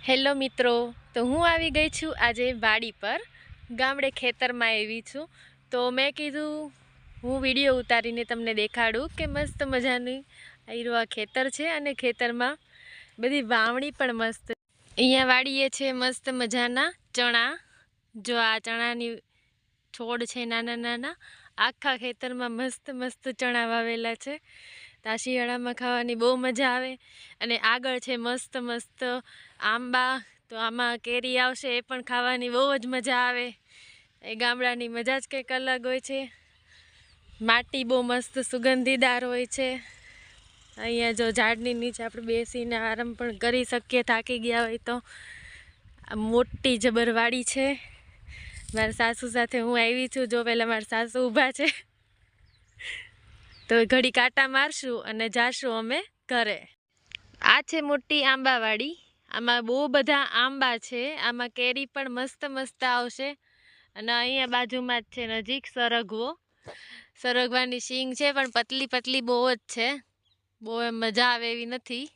Hello મિત્રો, તો હું આવી ગઈ છું આજે વાડી પર. ગામડે ખેતરમાં આવી છું. તો મેં કીધું હું વિડીયો ઉતારીને તમને દેખાડું કે મસ્ત મજાની આ ખેતર છે અને ખેતરમાં બધી વાવણી પણ મસ્ત. અહીંયા વાડીએ છે મસ્ત મજાના ચણા. જો આ ચણાની છોડ છે નાના નાના. આખા ખેતરમાં મસ્ત મસ્ત ચણા વાવેલા છે. આ શિયાળામાં ખાવાની બહુ મજા આવે. અને આગળ છે મસ્ત મસ્ત આંબા. તો આમાં કેરી આવશે, એ પણ ખાવાની બહુ જ મજા આવે. એ ગામડાની મજા જ કંઈક અલગ હોય છે. માટી બહુ મસ્ત સુગંધીદાર હોય છે. અહીંયા જો ઝાડની નીચે આપણે બેસીને આરામ પણ કરી શકીએ થાકી ગયા હોય તો. આ મોટી જબર વાડી છે. મારા સાસુ સાથે હું આવી છું. જો પહેલાં મારા સાસુ ઊભા છે, તો ઘડી કાંટા મારશું અને જાશું અમે ઘરે. આ છે મોટી આંબાવાડી. આમાં બહુ બધા આંબા છે. આમાં કેરી પણ મસ્ત મસ્ત આવશે. અને અહીંયા બાજુમાં જ છે નજીક સરગવો. સરગવાની શીંગ છે પણ પતલી પતલી બહુ જ છે. બહુ એમ મજા આવે એવી નથી.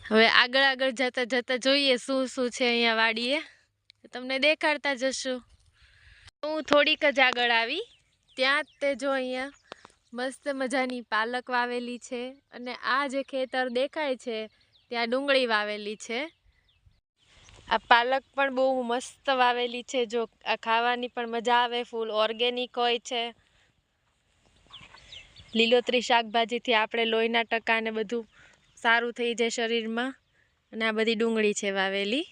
હવે આગળ આગળ જતા જતા જોઈએ શું શું છે અહીંયા વાડીએ. તમને દેખાડતા જશું. હું થોડીક જ આગળ આવી ત્યાં તે જો અહીંયા મસ્ત મજાની પાલક વાવેલી છે. અને આ જે ખેતર દેખાય છે ત્યાં ડુંગળી વાવેલી છે. આ પાલક પણ બહુ મસ્ત વાવેલી છે. જો આ ખાવાની પણ મજા આવે. ફૂલ ઓર્ગેનિક હોય છે. લીલોતરી શાકભાજીથી આપણે લોહીના ટકા ને બધું સારું થઈ જાય શરીરમાં. અને આ બધી ડુંગળી છે વાવેલી.